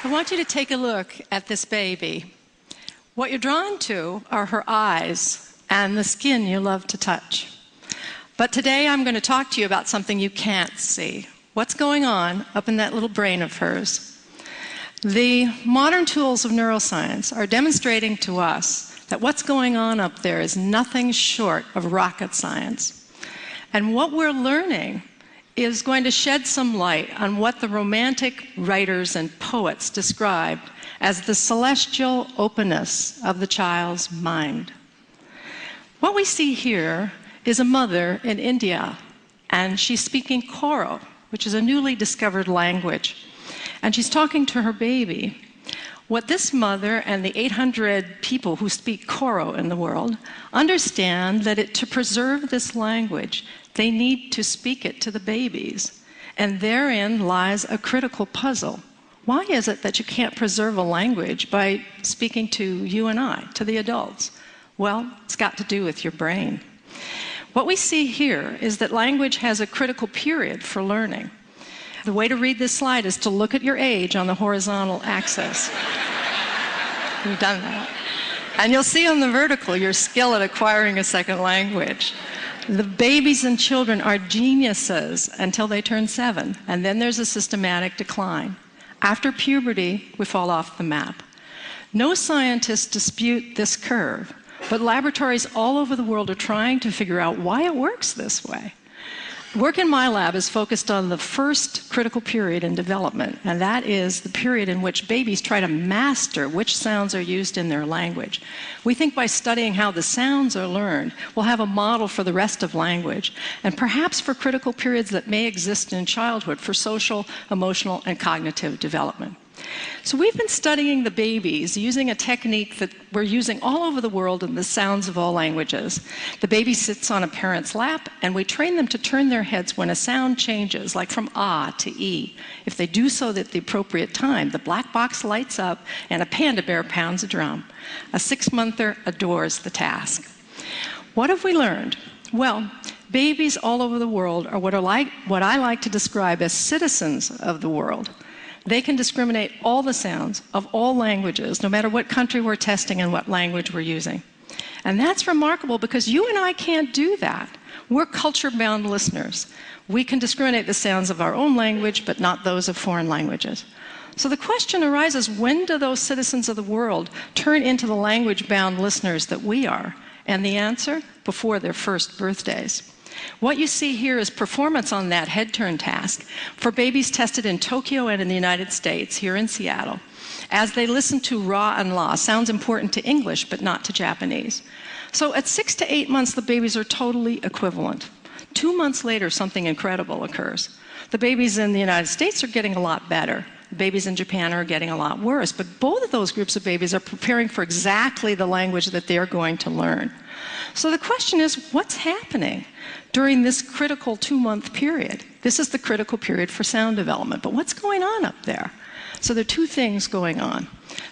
I want you to take a look at this baby. What you're drawn to are her eyes and the skin you love to touch. But today I'm going to talk to you about something you can't see. What's going on up in that little brain of hers? The modern tools of neuroscience are demonstrating to us that what's going on up there is nothing short of rocket science. And what we're learning is going to shed some light on what the Romantic writers and poets described as the celestial openness of the child's mind. What we see here is a mother in India, and she's speaking Koro, which is a newly discovered language. And she's talking to her baby. What this mother and the 800 people who speak Koro in the world understand that to preserve this language, they need to speak it to the babies. And therein lies a critical puzzle. Why is it that you can't preserve a language by speaking to you and I, to the adults? Well, it's got to do with your brain. What we see here is that language has a critical period for learning. The way to read this slide is to look at your age on the horizontal axis. You've done that. And you'll see on the vertical your skill at acquiring a second language. The babies and children are geniuses until they turn 7, and then there's a systematic decline. After puberty, we fall off the map. No scientists dispute this curve, but laboratories all over the world are trying to figure out why it works this way. Work in my lab is focused on the first critical period in development, and that is the period in which babies try to master which sounds are used in their language. We think by studying how the sounds are learned, we'll have a model for the rest of language, and perhaps for critical periods that may exist in childhood for social, emotional, and cognitive development. So we've been studying the babies using a technique that we're using all over the world in the sounds of all languages. The baby sits on a parent's lap, and we train them to turn their heads when a sound changes, like from ah to e. If they do so at the appropriate time, the black box lights up and a panda bear pounds a drum. A 6-monther adores the task. What have we learned? Well, babies all over the world are what I like to describe as citizens of the world. They can discriminate all the sounds of all languages, no matter what country we're testing and what language we're using. And that's remarkable because you and I can't do that. We're culture-bound listeners. We can discriminate the sounds of our own language, but not those of foreign languages. So the question arises, when do those citizens of the world turn into the language-bound listeners that we are? And the answer? Before their first birthdays. What you see here is performance on that head turn task for babies tested in Tokyo and in the United States, here in Seattle, as they listen to ra and la, sounds important to English but not to Japanese. So at 6 to 8 months, the babies are totally equivalent. 2 months later, something incredible occurs. The babies in the United States are getting a lot better. The babies in Japan are getting a lot worse, but both of those groups of babies are preparing for exactly the language that they're going to learn. So the question is, what's happening during this critical 2-month period? This is the critical period for sound development, but what's going on up there? So there are 2 things going on.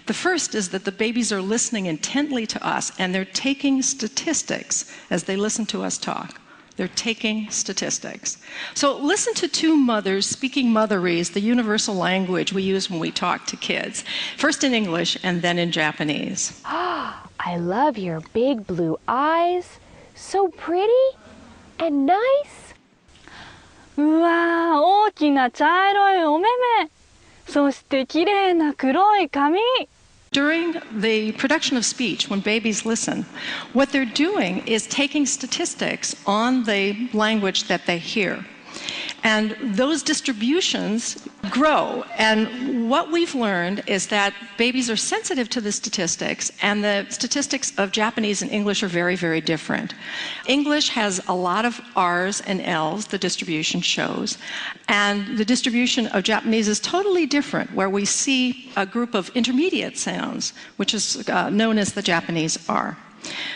The first is that the babies are listening intently to us, and they're taking statistics as they listen to us talk. They're taking statistics. So listen to 2 mothers speaking Motherese, the universal language we use when we talk to kids. First in English and then in Japanese. I love your big blue eyes. So pretty and nice. うわー、大きな茶色いお目目。そして綺麗な黒い髪。 During the production of speech, when babies listen, what they're doing is taking statistics on the language that they hear. And those distributions grow. And what we've learned is that babies are sensitive to the statistics, and the statistics of Japanese and English are very, very different. English has a lot of R's and L's, the distribution shows, and the distribution of Japanese is totally different, where we see a group of intermediate sounds, which is known as the Japanese R.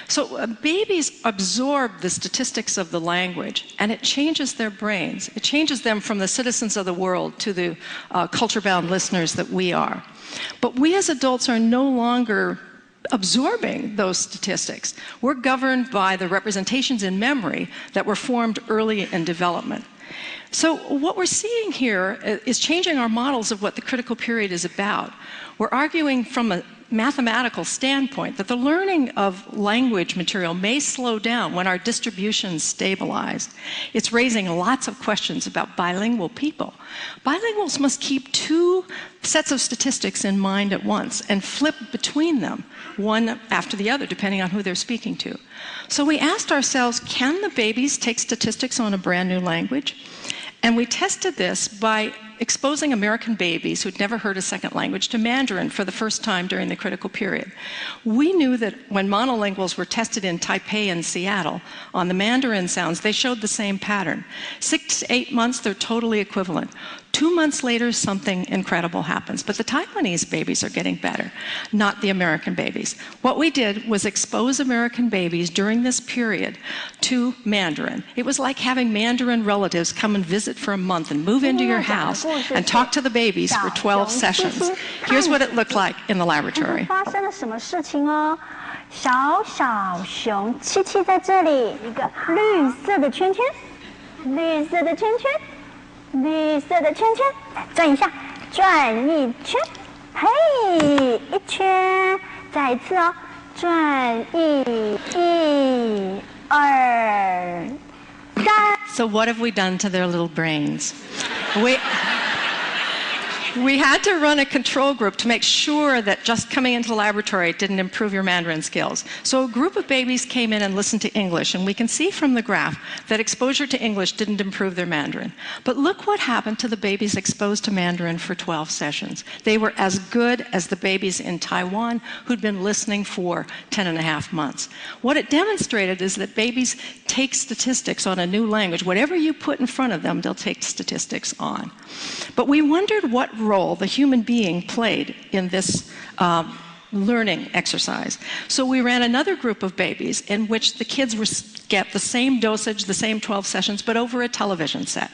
So babies absorb the statistics of the language, and it changes their brains. It changes them from the citizens of the world to the culture-bound listeners that we are. But we as adults are no longer absorbing those statistics. We're governed by the representations in memory that were formed early in development. So what we're seeing here is changing our models of what the critical period is about. We're arguing from a mathematical standpoint that the learning of language material may slow down when our distribution's stabilized. It's raising lots of questions about bilingual people. Bilinguals must keep two sets of statistics in mind at once and flip between them, one after the other, depending on who they're speaking to. So we asked ourselves, can the babies take statistics on a brand new language? And we tested this by exposing American babies who'd never heard a second language to Mandarin for the first time during the critical period. We knew that when monolinguals were tested in Taipei and Seattle on the Mandarin sounds, they showed the same pattern. 6 to 8 months, they're totally equivalent. 2 months later, something incredible happens. But the Taiwanese babies are getting better, not the American babies. What we did was expose American babies during this period to Mandarin. It was like having Mandarin relatives come and visit for a month and move into your house and talk to the babies for 12 sessions. Here's what it looked like in the laboratory. 发生了什么事情哦？小小熊七七在这里，一个绿色的圈圈，绿色的圈圈。绿色的圈圈，再转一下，转一圈，嘿，一圈，再一次哦，转一、二、三。 So what have we done to their little brains? We had to run a control group to make sure that just coming into the laboratory didn't improve your Mandarin skills. So a group of babies came in and listened to English, and we can see from the graph that exposure to English didn't improve their Mandarin. But look what happened to the babies exposed to Mandarin for 12 sessions. They were as good as the babies in Taiwan who'd been listening for 10.5 months. What it demonstrated is that babies take statistics on a new language. Whatever you put in front of them, they'll take statistics on. But we wondered what role the human being played in this learning exercise. So we ran another group of babies in which the kids get the same dosage, the same 12 sessions, but over a television set.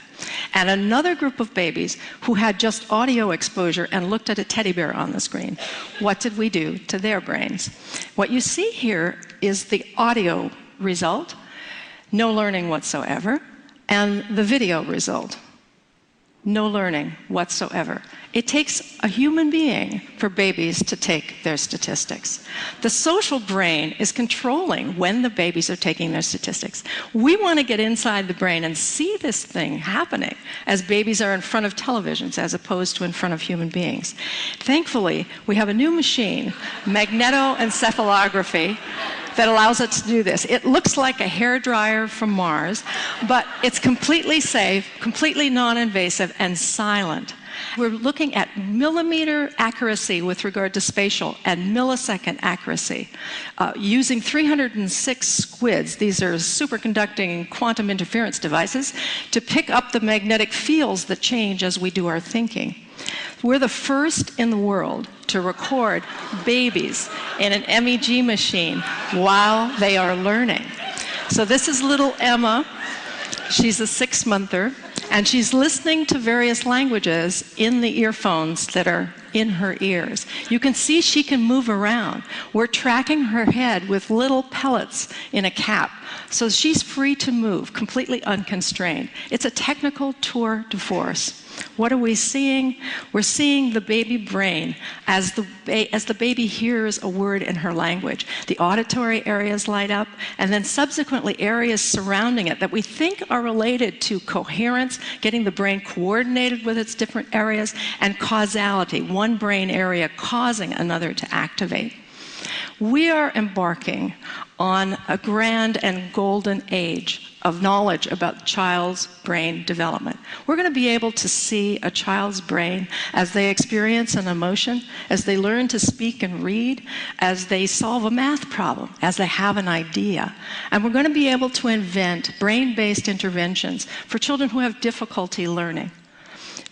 And another group of babies who had just audio exposure and looked at a teddy bear on the screen. What did we do to their brains? What you see here is the audio result, no learning whatsoever, and the video result. No learning whatsoever. It takes a human being for babies to take their statistics. The social brain is controlling when the babies are taking their statistics. We want to get inside the brain and see this thing happening as babies are in front of televisions as opposed to in front of human beings. Thankfully, we have a new machine, Magnetoencephalography, that allows us to do this. It looks like a hairdryer from Mars, but it's completely safe, completely non-invasive, and silent. We're looking at millimeter accuracy with regard to spatial and millisecond accuracy using 306 squids. These are superconducting quantum interference devices to pick up the magnetic fields that change as we do our thinking. We're the first in the world to record babies in an MEG machine while they are learning. So this is little Emma. She's a 6-monther, and she's listening to various languages in the earphones that are in her ears. You can see she can move around. We're tracking her head with little pellets in a cap, so she's free to move, completely unconstrained. It's a technical tour de force. What are we seeing? We're seeing the baby brain as the baby hears a word in her language. The auditory areas light up, and then subsequently areas surrounding it that we think are related to coherence, getting the brain coordinated with its different areas, and causality, one brain area causing another to activate. We are embarking on a grand and golden age of knowledge about child's brain development. We're going to be able to see a child's brain as they experience an emotion, as they learn to speak and read, as they solve a math problem, as they have an idea. And we're going to be able to invent brain-based interventions for children who have difficulty learning.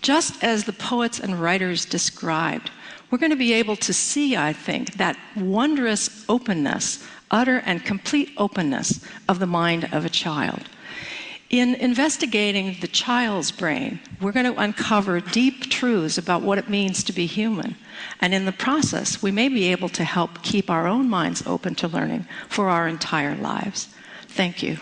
Just as the poets and writers described, we're going to be able to see, I think, that wondrous openness, utter and complete openness of the mind of a child. In investigating the child's brain, we're going to uncover deep truths about what it means to be human. And in the process, we may be able to help keep our own minds open to learning for our entire lives. Thank you.